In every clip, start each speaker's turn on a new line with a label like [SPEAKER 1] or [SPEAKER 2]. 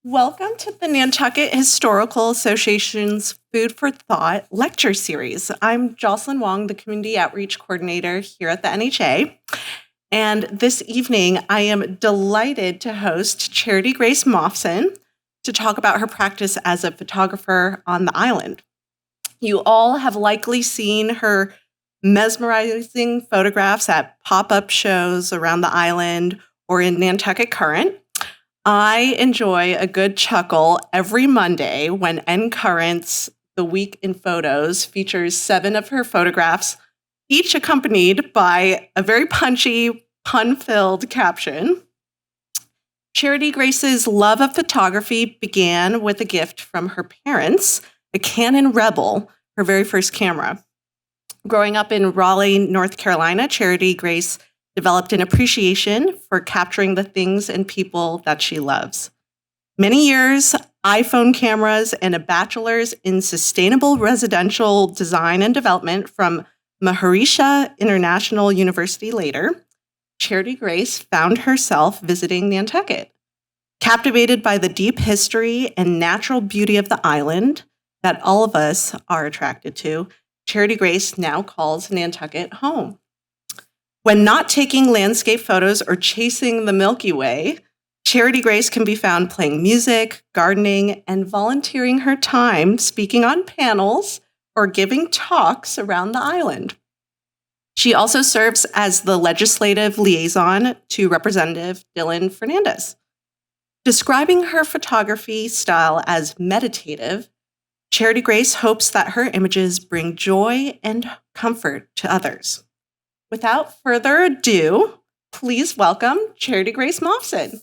[SPEAKER 1] Welcome to the Nantucket Historical Association's Food for Thought lecture series. I'm Jocelyn Wong, the Community Outreach Coordinator here at the NHA. And this evening, I am delighted to host Charity Grace Moffson to talk about her practice as a photographer on the island. You all have likely seen her mesmerizing photographs at pop-up shows around the island or in Nantucket Current. I enjoy a good chuckle every Monday when N Currents, the Week in Photos, features 7 of her photographs, each accompanied by a very punchy, pun-filled caption. Charity Grace's love of photography began with a gift from her parents, a Canon Rebel, her very first camera. Growing up in Raleigh, North Carolina, Charity Grace developed an appreciation for capturing the things and people that she loves. Many years, iPhone cameras, and a bachelor's in sustainable residential design and development from Maharishi International University later, Charity Grace found herself visiting Nantucket. Captivated by the deep history and natural beauty of the island that all of us are attracted to, Charity Grace now calls Nantucket home. When not taking landscape photos or chasing the Milky Way, Charity Grace can be found playing music, gardening, and volunteering her time speaking on panels or giving talks around the island. She also serves as the legislative liaison to Representative Dylan Fernandez. Describing her photography style as meditative, Charity Grace hopes that her images bring joy and comfort to others. Without further ado, please welcome Charity Grace Moffson.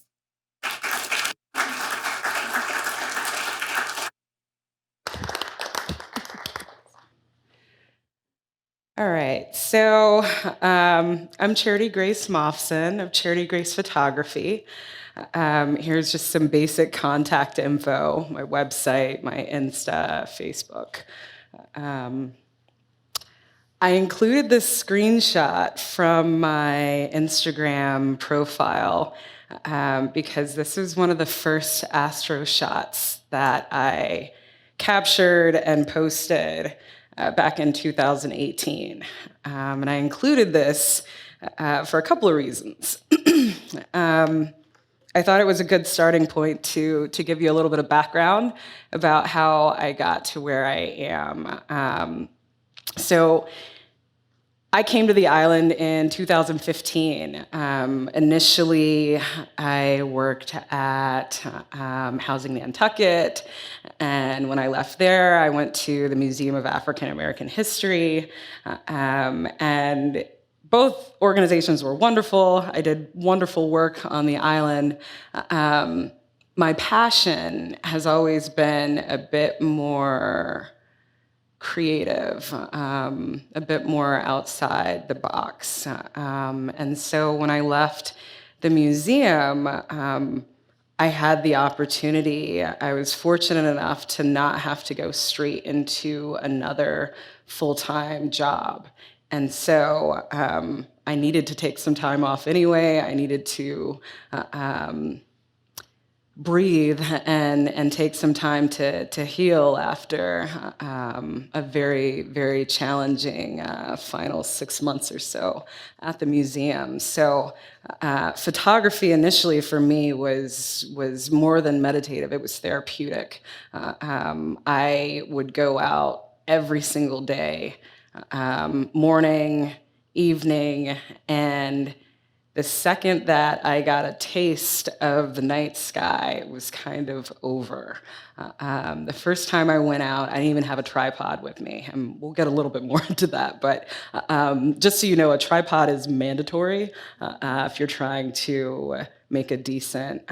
[SPEAKER 2] All right, so I'm Charity Grace Moffson of Charity Grace Photography. Here's just some basic contact info, my website, my Insta, Facebook. I included this screenshot from my Instagram profile because this was one of the first astro shots that I captured and posted back in 2018. And I included this for a couple of reasons. I thought it was a good starting point to give you a little bit of background about how I got to where I am. So I came to the island in 2015. Initially, I worked at Housing Nantucket, and when I left there, I went to the Museum of African American History, and both organizations were wonderful. I did wonderful work on the island. My passion has always been a bit more creative, a bit more outside the box. And so when I left the museum, I had the opportunity, I was fortunate enough to not have to go straight into another full-time job. And so I needed to take some time off anyway. I needed to breathe and take some time to heal after a very, very challenging final 6 months or so at the museum. So photography initially for me was more than meditative, it was therapeutic. I would go out every single day, morning, evening, and the second that I got a taste of the night sky, it was kind of over. The first time I went out, I didn't even have a tripod with me, and we'll get a little bit more into that, but just so you know, a tripod is mandatory if you're trying to make a decent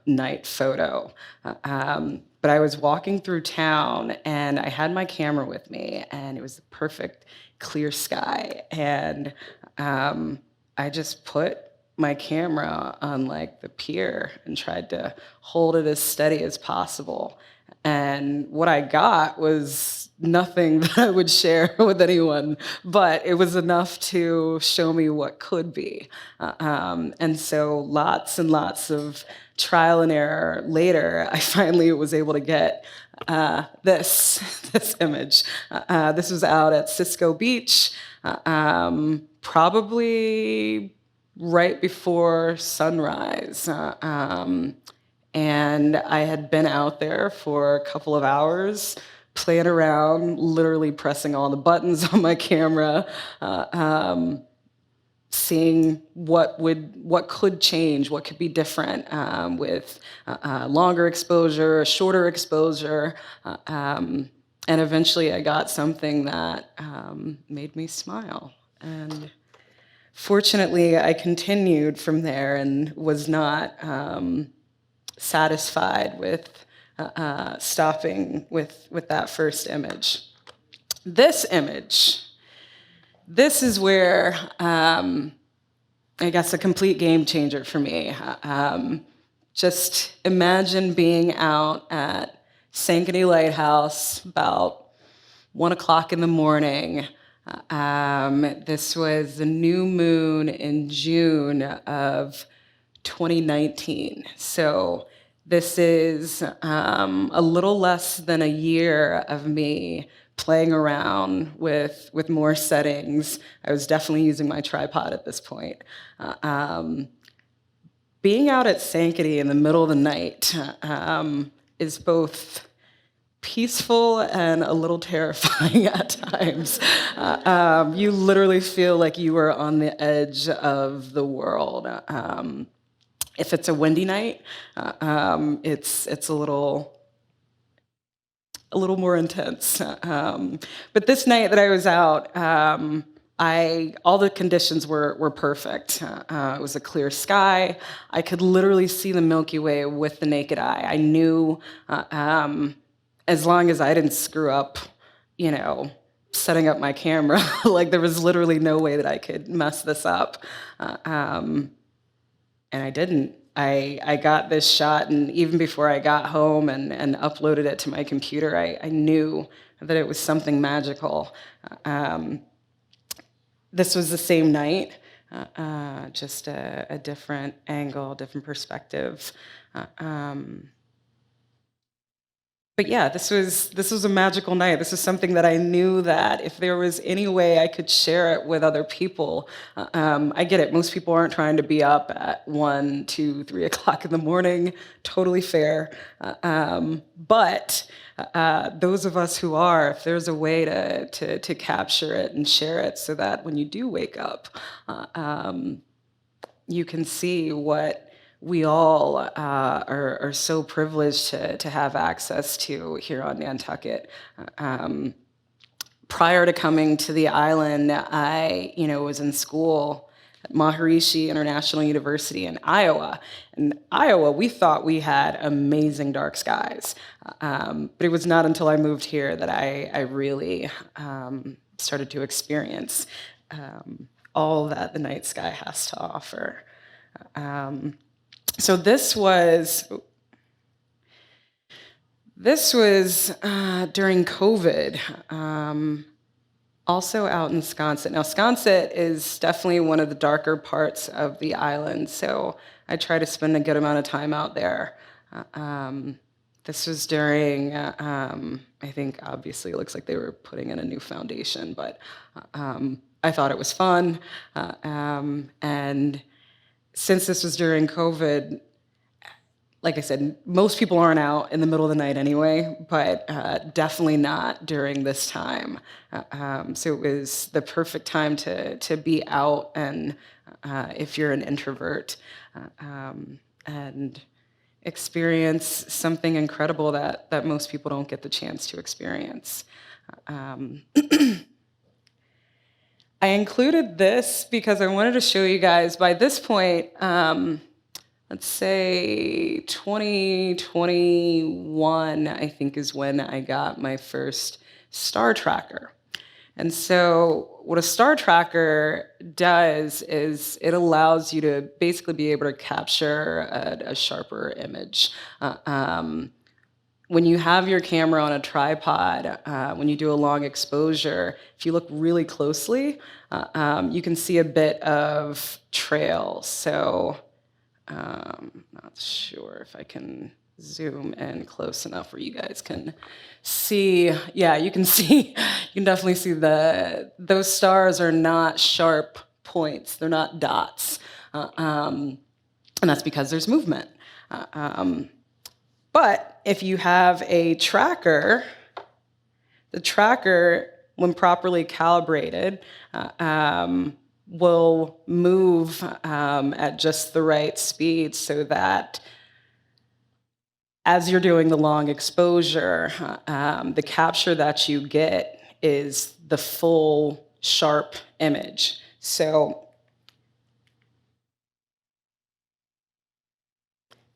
[SPEAKER 2] night photo. But I was walking through town, and I had my camera with me, and it was the perfect clear sky, and I just put my camera on like the pier and tried to hold it as steady as possible. And what I got was nothing that I would share with anyone, but it was enough to show me what could be. And so lots and lots of trial and error later, I finally was able to get this image. This was out at Cisco Beach, probably right before sunrise. And I had been out there for a couple of hours, playing around, literally pressing all the buttons on my camera, seeing what could change, what could be different with longer exposure, shorter exposure, and eventually I got something that made me smile. And fortunately, I continued from there and was not satisfied with stopping with that first image. This image. This is where, I guess, a complete game changer for me. Just imagine being out at Sankaty Lighthouse about 1 o'clock in the morning. This was the new moon in June of 2019. So this is a little less than a year of me playing around with more settings. I was definitely using my tripod at this point. Being out at Sankaty in the middle of the night is both peaceful and a little terrifying at times. You literally feel like you are on the edge of the world. If it's a windy night, it's a little more intense. But this night that I was out, all the conditions were perfect. It was a clear sky. I could literally see the Milky Way with the naked eye. I knew, as long as I didn't screw up, setting up my camera, like there was literally no way that I could mess this up. And I didn't. I got this shot, and even before I got home and uploaded it to my computer, I knew that it was something magical. This was the same night, just a different angle, different perspective. But yeah, this was a magical night. This is something that I knew that if there was any way I could share it with other people, I get it. Most people aren't trying to be up at 1, 2, 3 o'clock in the morning. Totally fair. But those of us who are, if there's a way to capture it and share it so that when you do wake up, you can see what we all are so privileged to have access to here on Nantucket. Prior to coming to the island, I was in school at Maharishi International University in Iowa. In Iowa, we thought we had amazing dark skies, but it was not until I moved here that I really started to experience all that the night sky has to offer. So this was during COVID, also out in Sconset. Now, Sconset is definitely one of the darker parts of the island, so I try to spend a good amount of time out there. This was during, I think obviously it looks like they were putting in a new foundation, but I thought it was fun, and since this was during COVID, like I said, most people aren't out in the middle of the night anyway, but definitely not during this time. So it was the perfect time to be out, and if you're an introvert, and experience something incredible that most people don't get the chance to experience. I included this because I wanted to show you guys, by this point, let's say 2021, I think is when I got my first star tracker. And so what a star tracker does is it allows you to basically be able to capture a sharper image. When you have your camera on a tripod, when you do a long exposure, if you look really closely, you can see a bit of trail. So Not sure if I can zoom in close enough where you guys can see. Yeah, you can see, you can definitely see those stars are not sharp points. They're not dots. And that's because there's movement. But if you have a tracker, the tracker, when properly calibrated, will move at just the right speed so that as you're doing the long exposure, the capture that you get is the full sharp image. So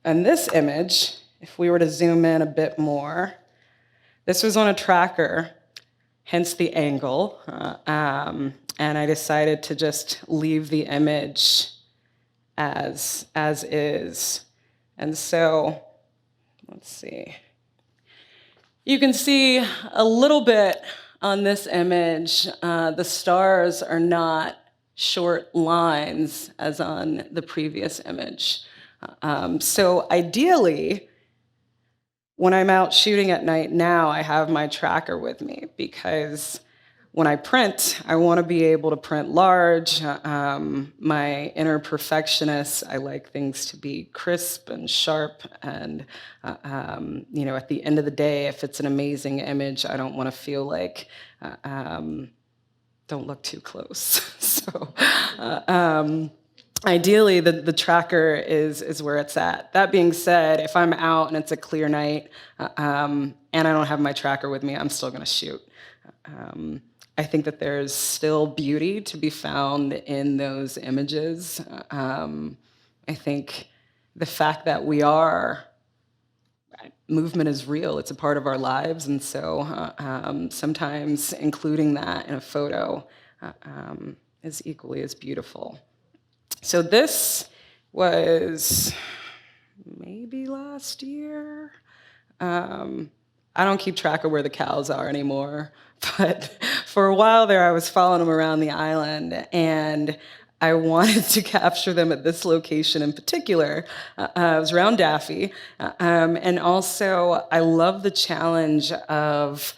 [SPEAKER 2] in this image, if we were to zoom in a bit more, this was on a tracker, hence the angle, and I decided to just leave the image as is. And so, let's see. You can see a little bit on this image. The stars are not short lines as on the previous image. So ideally, when I'm out shooting at night now, I have my tracker with me because when I print, I want to be able to print large. My inner perfectionist, I like things to be crisp and sharp. And, at the end of the day, if it's an amazing image, I don't want to feel like, don't look too close. So, ideally, the tracker is where it's at. That being said, if I'm out and it's a clear night and I don't have my tracker with me, I'm still going to shoot. I think that there's still beauty to be found in those images. I think the fact that movement is real, it's a part of our lives, and so sometimes including that in a photo is equally as beautiful. So this was maybe last year. I don't keep track of where the cows are anymore, but for a while there I was following them around the island, and I wanted to capture them at this location in particular. It was around Daffy, and also I love the challenge of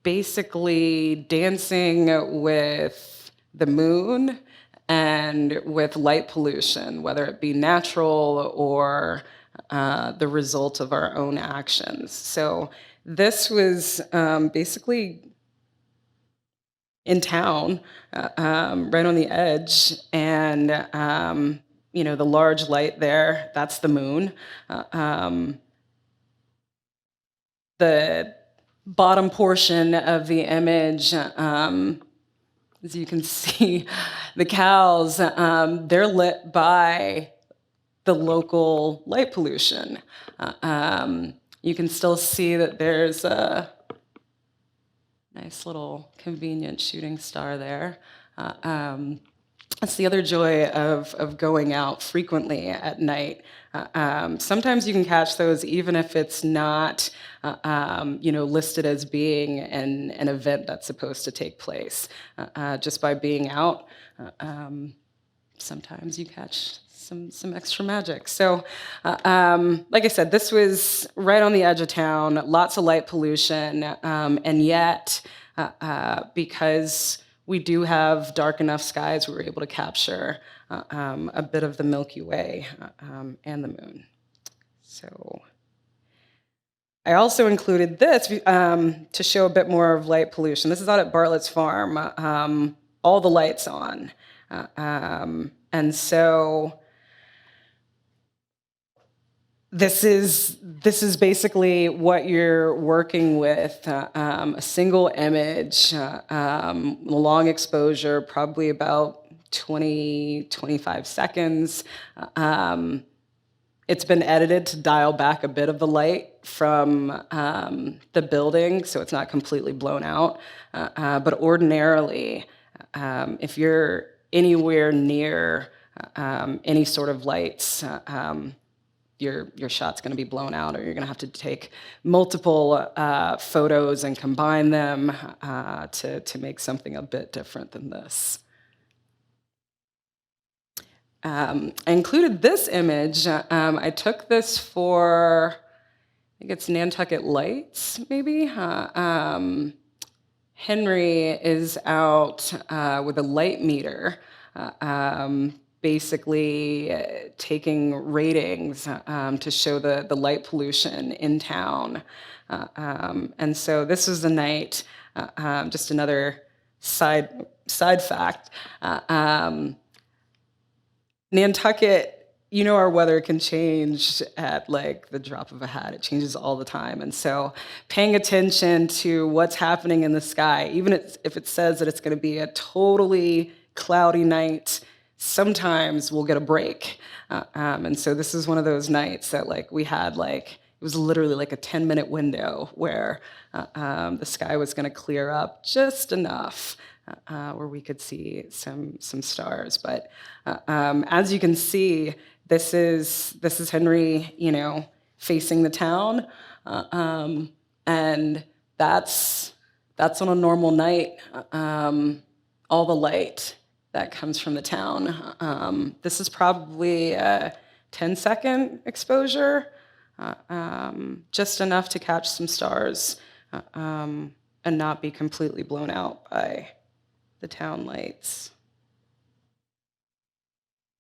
[SPEAKER 2] basically dancing with the moon and with light pollution, whether it be natural or the result of our own actions. So this was basically in town, right on the edge, and the large light there, that's the moon. The bottom portion of the image, as you can see, the cows, they're lit by the local light pollution. You can still see that there's a nice little convenient shooting star there. That's the other joy of going out frequently at night. Sometimes you can catch those even if it's not listed as being an event that's supposed to take place. Just by being out, sometimes you catch some extra magic. So, like I said, this was right on the edge of town, lots of light pollution, and yet, because we do have dark enough skies, we were able to capture a bit of the Milky Way and the moon. So I also included this to show a bit more of light pollution. This is out at Bartlett's Farm, all the lights on. And so this is basically what you're working with, a single image, long exposure, probably about 20, 25 seconds. It's been edited to dial back a bit of the light from the building, so it's not completely blown out. But ordinarily, if you're anywhere near any sort of lights, your shot's going to be blown out, or you're going to have to take multiple photos and combine them to make something a bit different than this. I included this image. I took this for, I think it's Nantucket Lights, maybe. Henry is out with a light meter, basically taking ratings to show the light pollution in town. And so this was the night, just another side fact. Nantucket, our weather can change at like the drop of a hat. It changes all the time. And so paying attention to what's happening in the sky, even if it says that it's going to be a totally cloudy night, sometimes we'll get a break. And so this is one of those nights that we had it was literally like a 10-minute window where the sky was going to clear up just enough where we could see some stars. But as you can see, this is Henry, facing the town, and that's on a normal night. All the light that comes from the town. This is probably a 10-second exposure, just enough to catch some stars and not be completely blown out by the town lights.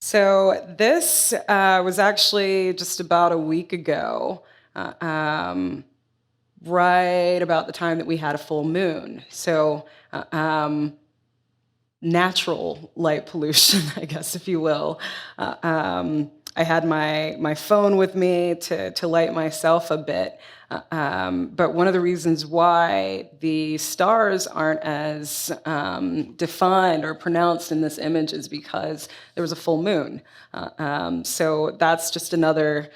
[SPEAKER 2] So this was actually just about a week ago, right about the time that we had a full moon. So natural light pollution, I guess, if you will. I had my phone with me to light myself a bit. But one of the reasons why the stars aren't as defined or pronounced in this image is because there was a full moon. So that's just another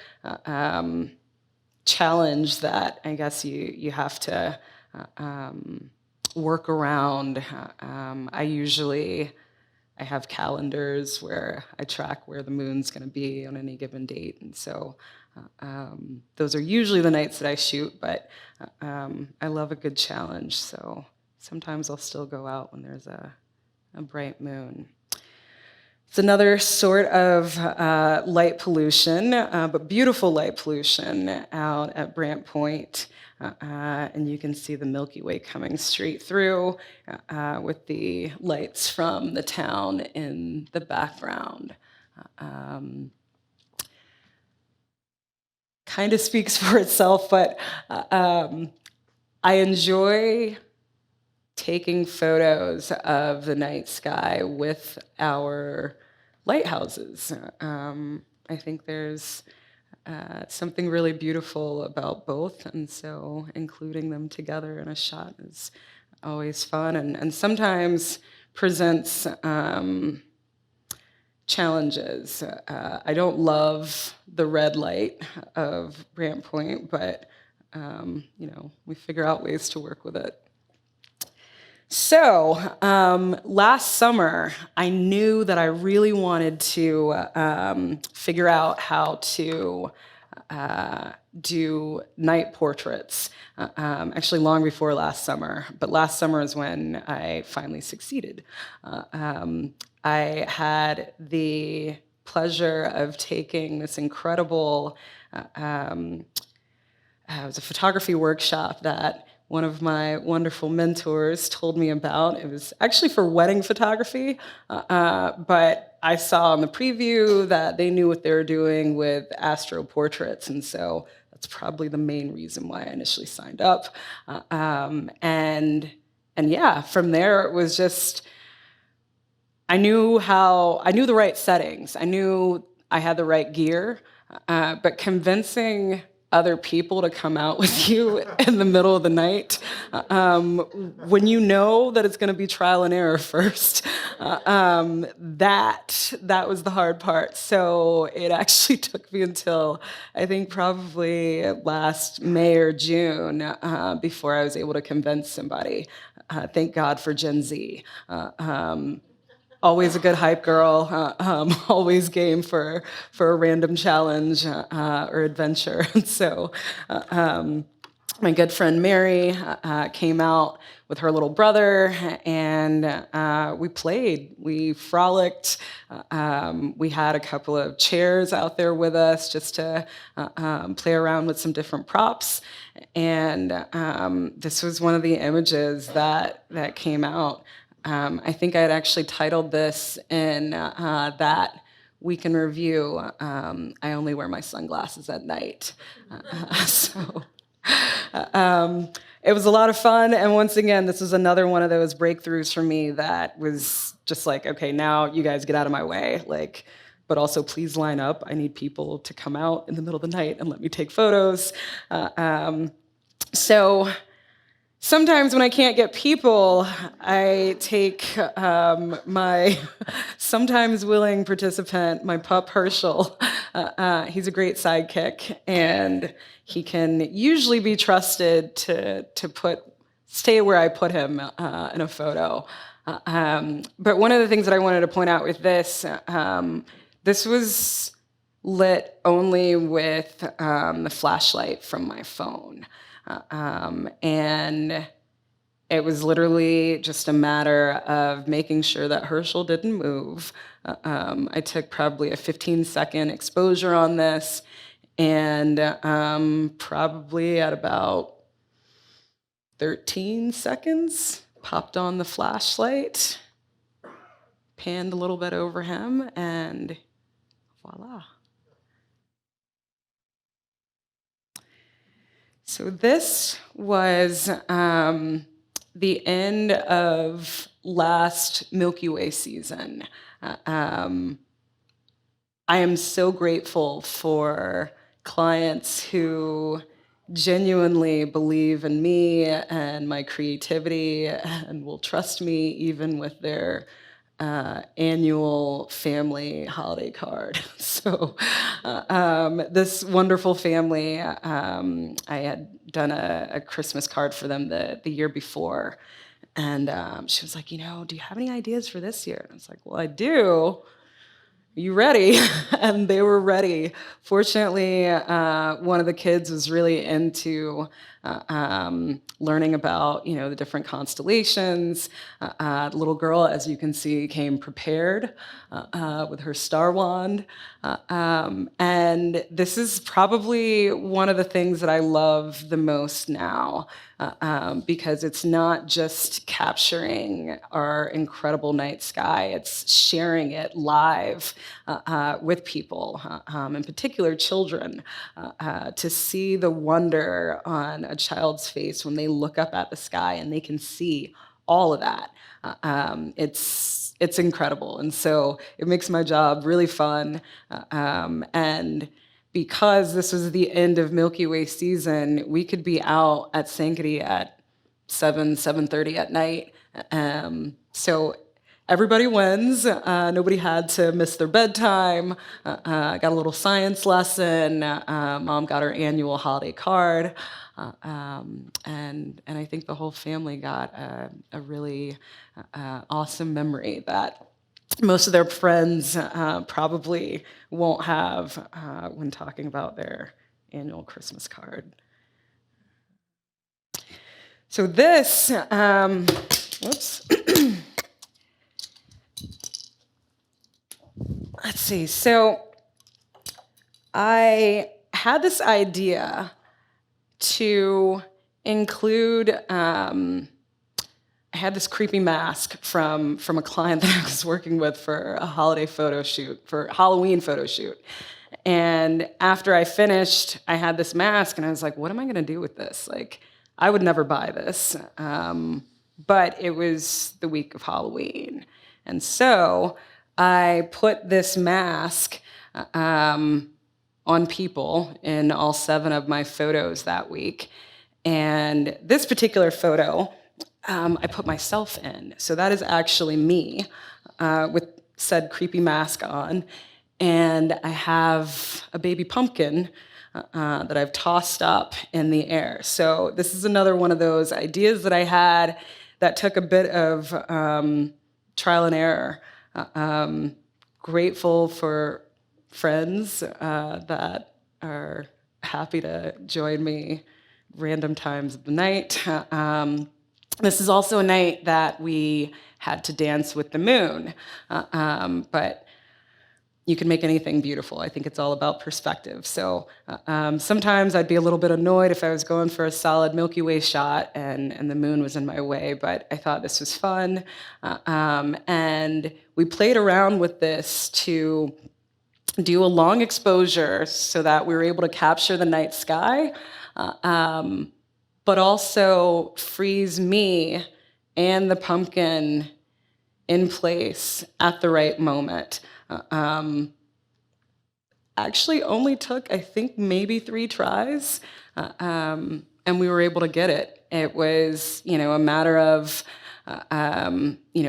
[SPEAKER 2] challenge that I guess you have to work around. I have calendars where I track where the moon's going to be on any given date, and so those are usually the nights that I shoot, but I love a good challenge, so sometimes I'll still go out when there's a bright moon. It's another sort of light pollution, but beautiful light pollution out at Brant Point. And you can see the Milky Way coming straight through with the lights from the town in the background. Kind of speaks for itself, but I enjoy taking photos of the night sky with our lighthouses. I think there's something really beautiful about both, and so including them together in a shot is always fun and sometimes presents challenges. I don't love the red light of Brant Point, but we figure out ways to work with it. So last summer, I knew that I really wanted to figure out how to do night portraits, actually long before last summer, but last summer is when I finally succeeded. I had the pleasure of taking this incredible, it was a photography workshop that one of my wonderful mentors told me about. It was actually for wedding photography, but I saw in the preview that they knew what they were doing with astro portraits, and so that's probably the main reason why I initially signed up. And yeah, from there it was just, I knew the right settings. I knew I had the right gear, but convincing other people to come out with you in the middle of the night, when you know that it's going to be trial and error first, that was the hard part. So it actually took me until I think probably last May or June before I was able to convince somebody. Thank God for Gen Z. Always a good hype girl, always game for a random challenge or adventure. And so my good friend Mary came out with her little brother, and we played. We frolicked. We had a couple of chairs out there with us just to play around with some different props. And this was one of the images that came out. I think I had actually titled this in that week in review, I only wear my sunglasses at night. So it was a lot of fun. And once again, this was another one of those breakthroughs for me that was just like, okay, now you guys get out of my way. Like, but also please line up. I need people to come out in the middle of the night and let me take photos. So sometimes when I can't get people, I take my sometimes willing participant, my pup Herschel. He's a great sidekick, and he can usually be trusted to stay where I put him in a photo. But one of the things that I wanted to point out with this, this was lit only with the flashlight from my phone. And it was literally just a matter of making sure that Herschel didn't move. I took probably a 15-second exposure on this, and probably at about 13 seconds, popped on the flashlight, panned a little bit over him, and voila. So this was the end of last Milky Way season. I am so grateful for clients who genuinely believe in me and my creativity and will trust me even with their annual family holiday card. So this wonderful family, I had done a Christmas card for them the year before. And she was like, do you have any ideas for this year? And I was like, well, I do. Are you ready? And they were ready. Fortunately, one of the kids was really into learning about, the different constellations. The little girl, as you can see, came prepared with her star wand. And this is probably one of the things that I love the most now, because it's not just capturing our incredible night sky, it's sharing it live with people, in particular children, to see the wonder on a child's face when they look up at the sky and they can see all of that. It's incredible. And so it makes my job really fun. And because this was the end of Milky Way season, we could be out at Sankaty at 7:30 at night. So everybody wins. Nobody had to miss their bedtime. Got a little science lesson. Mom got her annual holiday card. And I think the whole family got a really awesome memory that most of their friends probably won't have when talking about their annual Christmas card. So this, whoops. Let's see. So I had this idea to include, I had this creepy mask from a client that I was working with for a holiday photo shoot, for a Halloween photo shoot. And after I finished, I had this mask, and I was like, what am I going to do with this? Like, I would never buy this. But it was the week of Halloween. And so I put this mask on people in all 7 of my photos that week. And this particular photo, I put myself in. So that is actually me with said creepy mask on. And I have a baby pumpkin that I've tossed up in the air. So this is another one of those ideas that I had that took a bit of trial and error. Grateful for friends that are happy to join me random times of the night. This is also a night that we had to dance with the moon, but you can make anything beautiful. I think it's all about perspective. So sometimes I'd be a little bit annoyed if I was going for a solid Milky Way shot and the moon was in my way, but I thought this was fun. And we played around with this to do a long exposure so that we were able to capture the night sky, but also freeze me and the pumpkin in place at the right moment. Actually only took, I think, maybe 3 tries, and we were able to get it. It was, a matter of,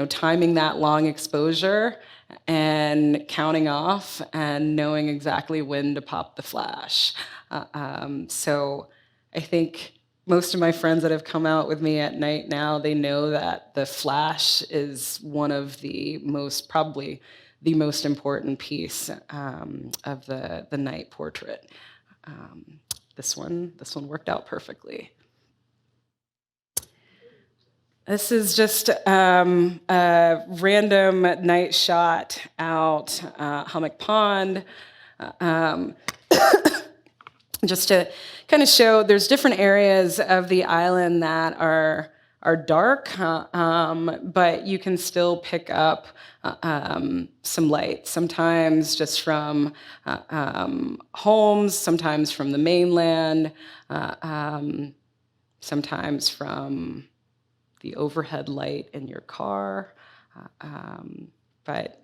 [SPEAKER 2] timing that long exposure and counting off and knowing exactly when to pop the flash. So I think most of my friends that have come out with me at night now, they know that the flash is one of the most, probably the most important piece of the night portrait. This one worked out perfectly. This is just a random night shot out Hummock Pond. Just to kind of show, there's different areas of the island that are dark, but you can still pick up some light, sometimes just from homes, sometimes from the mainland, sometimes from the overhead light in your car, but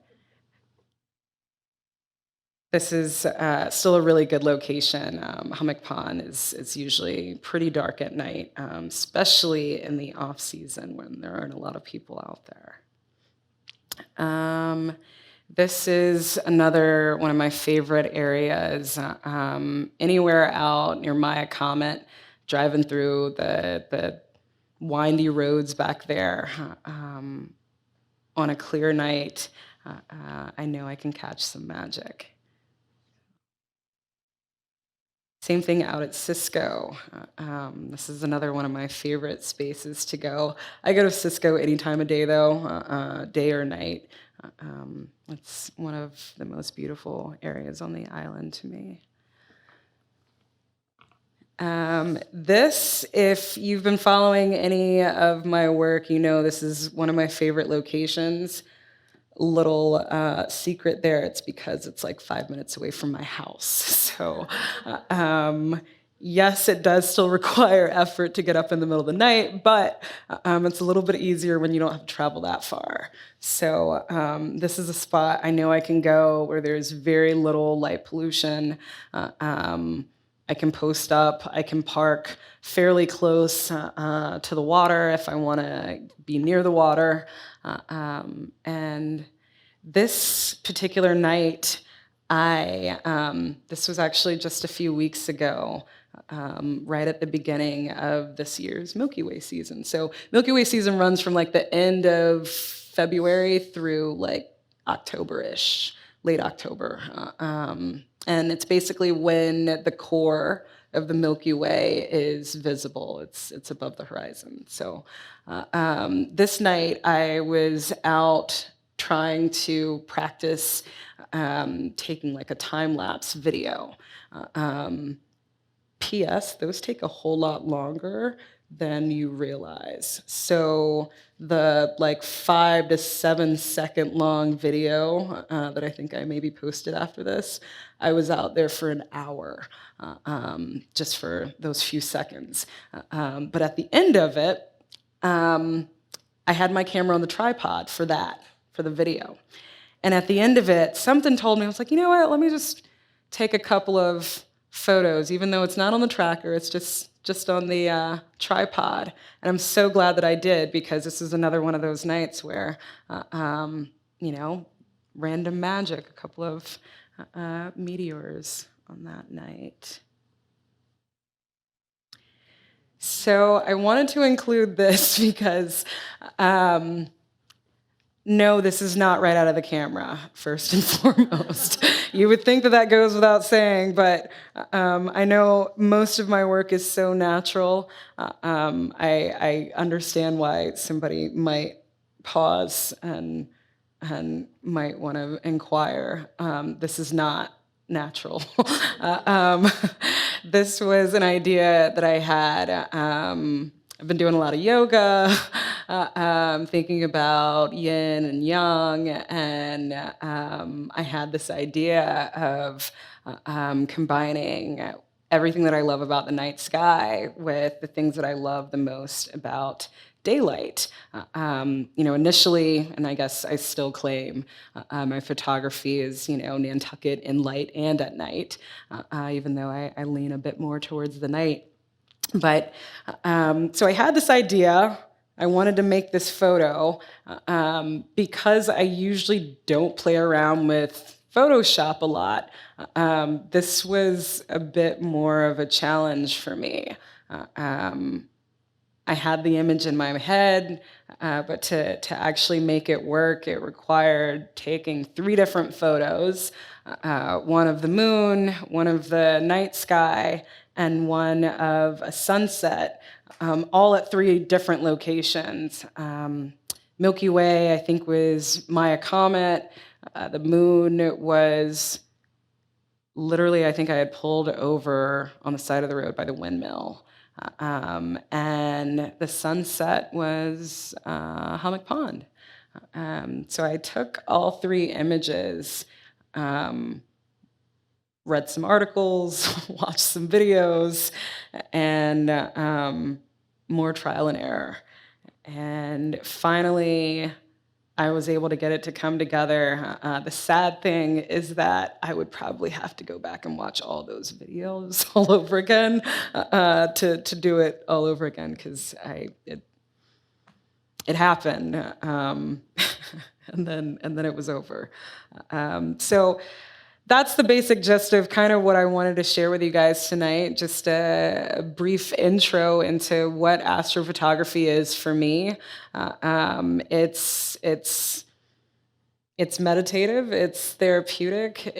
[SPEAKER 2] this is still a really good location. Hummock Pond is usually pretty dark at night, especially in the off season when there aren't a lot of people out there. This is another one of my favorite areas. Anywhere out near Maya Comet, driving through the windy roads back there on a clear night, I know I can catch some magic. Same thing out at Cisco. This is another one of my favorite spaces to go. I go to Cisco any time of day, though, day or night. It's one of the most beautiful areas on the island to me. This, if you've been following any of my work, you know this is one of my favorite locations. Little secret there, it's because it's like 5 minutes away from my house. So yes, it does still require effort to get up in the middle of the night, but it's a little bit easier when you don't have to travel that far. So this is a spot I know I can go where there's very little light pollution. I can post up, I can park fairly close to the water if I want to be near the water. And this particular night, this was actually just a few weeks ago, right at the beginning of this year's Milky Way season. So Milky Way season runs from like the end of February through like October-ish, late October. And it's basically when the core of the Milky Way is visible. It's above the horizon. So this night I was out trying to practice taking like a time-lapse video. P.S. Those take a whole lot longer than you realize. So the like 5 to 7 second long video that I think I maybe posted after this, I was out there for an hour just for those few seconds. But at the end of it, I had my camera on the tripod for the video. And at the end of it, something told me, I was like, you know what, let me just take a couple of photos, even though it's not on the tracker, it's just on the tripod. And I'm so glad that I did, because this is another one of those nights where, random magic, a couple of meteors on that night. So I wanted to include this because No, this is not right out of the camera, first and foremost. You would think that that goes without saying, but I know most of my work is so natural. I understand why somebody might pause and might want to inquire. This is not natural. Uh, um, this was an idea that I had. I've been doing a lot of yoga, thinking about yin and yang, and I had this idea of combining everything that I love about the night sky with the things that I love the most about daylight. Initially, and I guess I still claim, my photography is, Nantucket in light and at night, even though I lean a bit more towards the night. But so I had this idea. I wanted to make this photo because I usually don't play around with Photoshop a lot. This was a bit more of a challenge for me. I had the image in my head, but to actually make it work, it required taking 3 different photos, one of the moon, one of the night sky, and one of a sunset, all at 3 different locations. Milky Way, I think, was Maya Comet. The moon was literally, I think I had pulled over on the side of the road by the windmill. And the sunset was Hummock Pond. So I took all 3 images, read some articles, watched some videos, and more trial and error. And finally, I was able to get it to come together. The sad thing is that I would probably have to go back and watch all those videos all over again to do it all over again, because it happened, and then it was over. So that's the basic gist of kind of what I wanted to share with you guys tonight. Just a brief intro into what astrophotography is for me. It's meditative. It's therapeutic.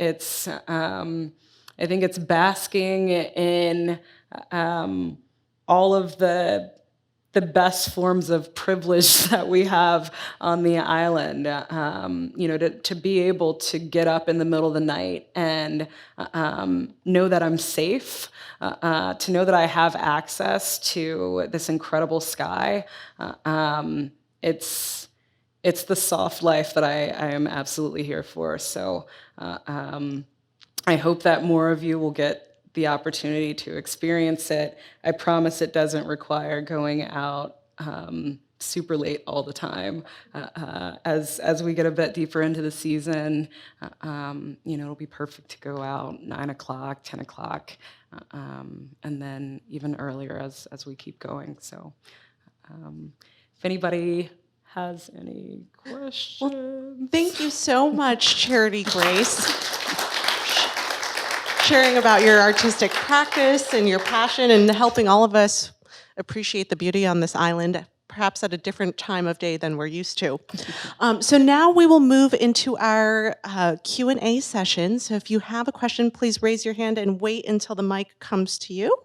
[SPEAKER 2] I think it's basking in all of the best forms of privilege that we have on the island. To be able to get up in the middle of the night and know that I'm safe, to know that I have access to this incredible sky. It's the soft life that I am absolutely here for. So I hope that more of you will get the opportunity to experience it. I promise it doesn't require going out super late all the time. As we get a bit deeper into the season, it'll be perfect to go out 9 o'clock, 10 o'clock, and then even earlier as we keep going. So if anybody has any questions.
[SPEAKER 1] Well, thank you so much, Charity Grace, sharing about your artistic practice and your passion and helping all of us appreciate the beauty on this island, perhaps at a different time of day than we're used to. So now we will move into our Q&A session. So if you have a question, please raise your hand and wait until the mic comes to you.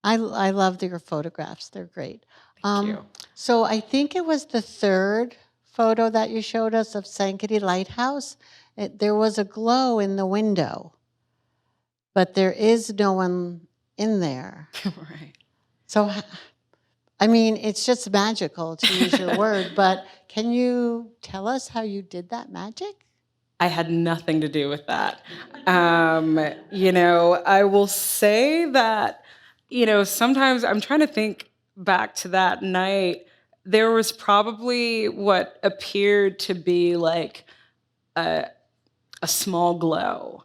[SPEAKER 3] I loved your photographs. They're great.
[SPEAKER 2] Thank you.
[SPEAKER 3] So I think it was the 3rd photo that you showed us of Sankaty Lighthouse. There was a glow in the window, but there is no one in there.
[SPEAKER 2] Right.
[SPEAKER 3] So, I mean, it's just magical, to use your word, but can you tell us how you did that magic?
[SPEAKER 2] I had nothing to do with that. I will say that, sometimes I'm trying to think back to that night. There was probably what appeared to be like a small glow,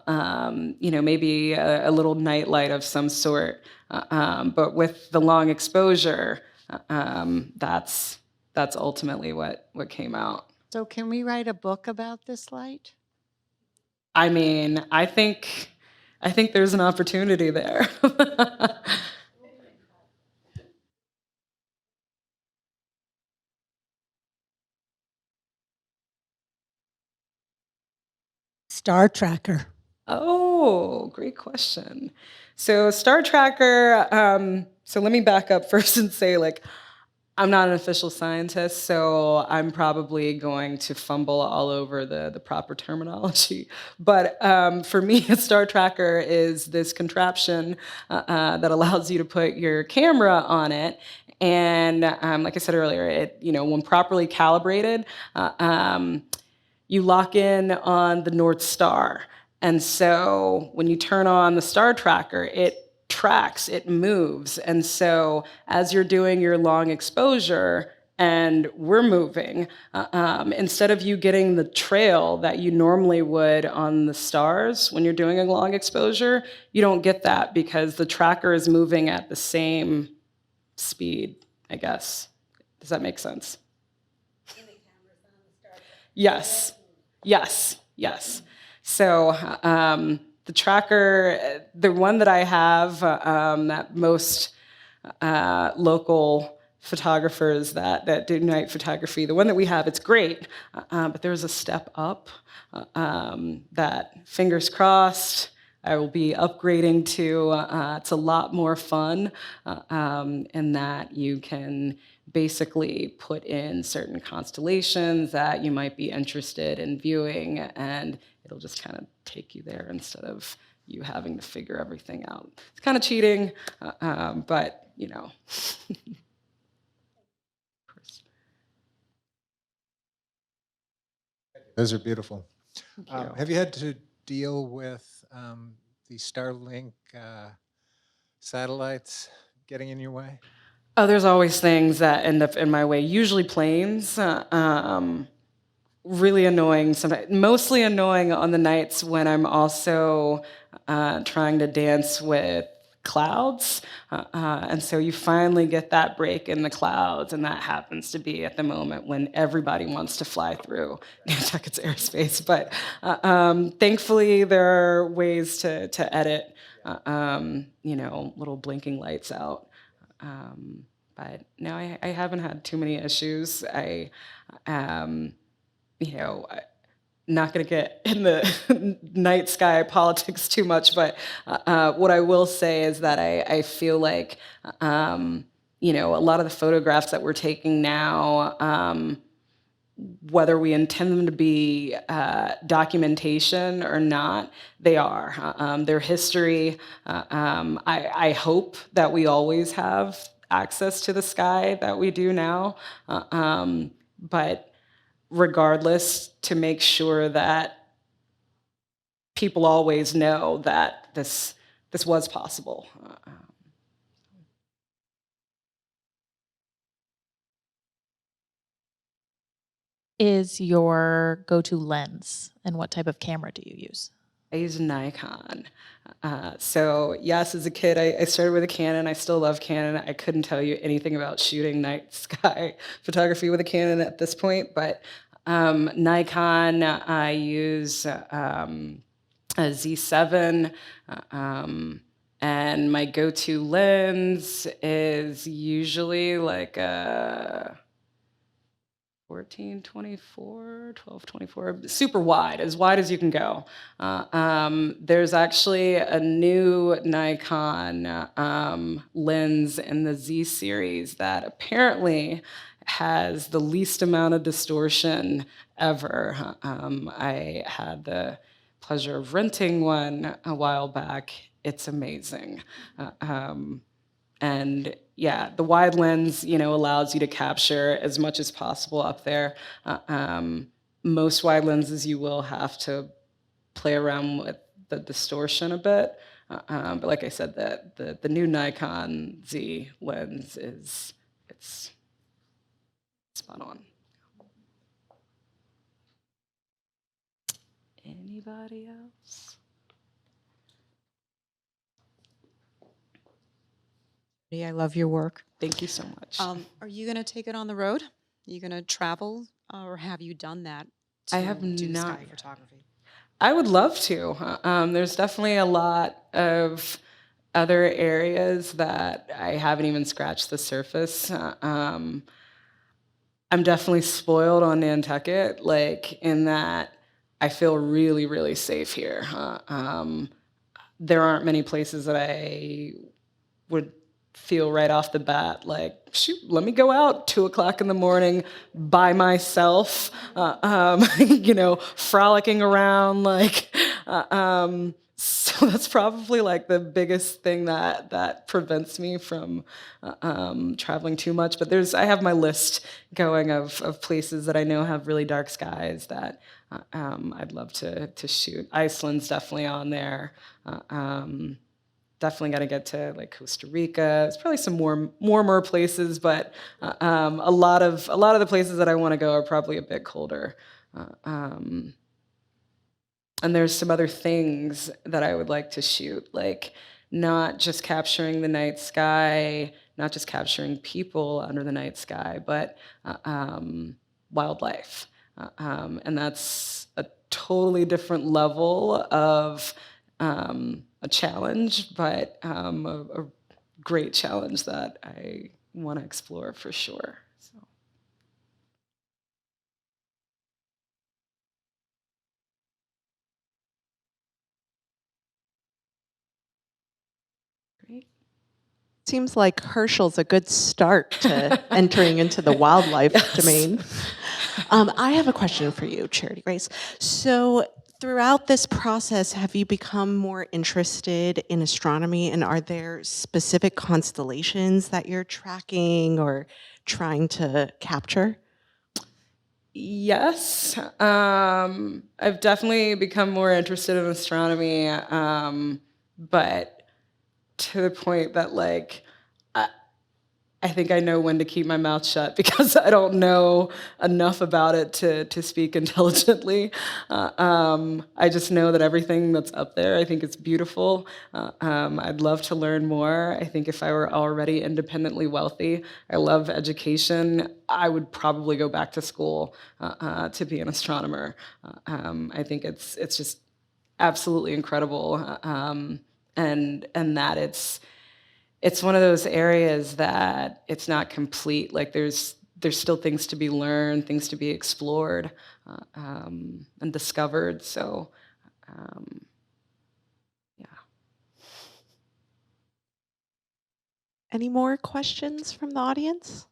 [SPEAKER 2] maybe a little nightlight of some sort. But with the long exposure, that's ultimately what came out.
[SPEAKER 3] So can we write a book about this light?
[SPEAKER 2] I mean, I think there's an opportunity there.
[SPEAKER 4] star tracker?
[SPEAKER 2] Oh, great question. So Star Tracker, so let me back up first and say, like, I'm not an official scientist, so I'm probably going to fumble all over the proper terminology. But for me, a star tracker is this contraption that allows you to put your camera on it. And like I said earlier, it, when properly calibrated, you lock in on the North Star. And so when you turn on the star tracker, it tracks, it moves. And so as you're doing your long exposure and we're moving, instead of you getting the trail that you normally would on the stars when you're doing a long exposure, you don't get that because the tracker is moving at the same speed, I guess. Does that make sense? Yes, yes, yes. So the tracker, the one that I have, that most local photographers that do night photography, the one that we have, it's great, but there's a step up that, fingers crossed, I will be upgrading to. It's a lot more fun in that you can basically put in certain constellations that you might be interested in viewing, and it'll just kind of take you there instead of you having to figure everything out. It's kind of cheating, but
[SPEAKER 5] Those are beautiful.
[SPEAKER 2] Thank you.
[SPEAKER 5] Have you had to deal with the Starlink satellites getting in your way?
[SPEAKER 2] Oh, there's always things that end up in my way, usually planes. Really annoying sometimes, mostly annoying on the nights when I'm also trying to dance with clouds. And so you finally get that break in the clouds, and that happens to be at the moment when everybody wants to fly through Nantucket's airspace. But thankfully, there are ways to edit, little blinking lights out. But no, I haven't had too many issues. I'm not going to get in the night sky politics too much, but what I will say is that I feel like, a lot of the photographs that we're taking now, whether we intend them to be documentation or not, they are. Their history. I hope that we always have access to the sky that we do now, but regardless, to make sure that people always know that this was possible.
[SPEAKER 6] Is your go-to lens, and what type of camera do you use?
[SPEAKER 2] I use Nikon. So yes, as a kid, I started with a Canon. I still love Canon. I couldn't tell you anything about shooting night sky photography with a Canon at this point, but Nikon, I use a Z7, and my go-to lens is usually like a 14-24, 12-24, super wide as you can go. There's actually a new Nikon lens in the Z series that apparently has the least amount of distortion ever. I had the pleasure of renting one a while back. It's amazing. And yeah, the wide lens, allows you to capture as much as possible up there. Most wide lenses, you will have to play around with the distortion a bit. But like I said, the new Nikon Z lens it's spot on. Anybody else?
[SPEAKER 7] I love your work.
[SPEAKER 2] Thank you so much.
[SPEAKER 7] Are you going to take it on the road? Are you going to travel, or have you done that?
[SPEAKER 2] I have
[SPEAKER 7] do
[SPEAKER 2] not.
[SPEAKER 7] sky photography.
[SPEAKER 2] I would love to. There's definitely a lot of other areas that I haven't even scratched the surface. I'm definitely spoiled on Nantucket, like in that I feel really, really safe here. There aren't many places that I would feel right off the bat like, shoot, let me go out 2 o'clock in the morning by myself, frolicking around, like, so that's probably like the biggest thing that prevents me from traveling too much. But I have my list going of places that I know have really dark skies that I'd love to shoot. Iceland's definitely on there. Definitely got to get to like Costa Rica. There's probably some more places, but a lot of the places that I want to go are probably a bit colder. And there's some other things that I would like to shoot, like not just capturing the night sky, not just capturing people under the night sky, but wildlife. And that's a totally different level of a challenge, but a great challenge that I want to explore for sure. So. Great.
[SPEAKER 1] Seems like Herschel's a good start to entering into the wildlife domain. I have a question for you, Charity Grace. So throughout this process, have you become more interested in astronomy, and are there specific constellations that you're tracking or trying to capture?
[SPEAKER 2] Yes, I've definitely become more interested in astronomy, but to the point that like I think I know when to keep my mouth shut because I don't know enough about it to speak intelligently. I just know that everything that's up there, I think it's beautiful. I'd love to learn more. I think if I were already independently wealthy, I love education, I would probably go back to school to be an astronomer. I think it's just absolutely incredible, and that it's one of those areas that it's not complete. Like there's still things to be learned, things to be explored, and discovered. So, yeah.
[SPEAKER 1] Any more questions from the audience?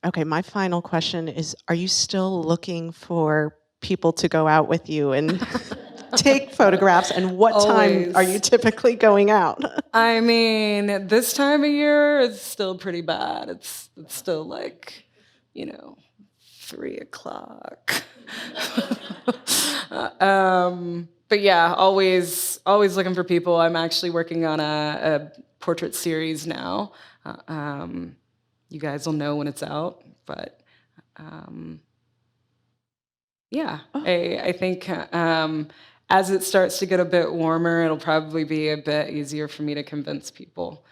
[SPEAKER 1] Okay, my final question is, are you still looking for people to go out with you and take photographs, and what time are you typically going out?
[SPEAKER 2] I mean, this time of year is still pretty bad. It's still like, 3 o'clock. But yeah, always looking for people. I'm actually working on a portrait series now. You guys will know when it's out, but yeah, I think as it starts to get a bit warmer, it'll probably be a bit easier for me to convince people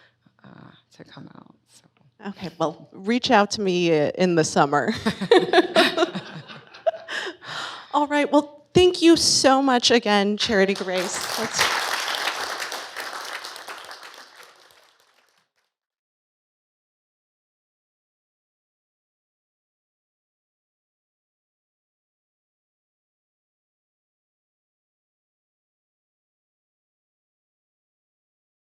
[SPEAKER 2] to come out. So.
[SPEAKER 1] Okay, well, reach out to me in the summer. All right, well, thank you so much again, Charity Grace.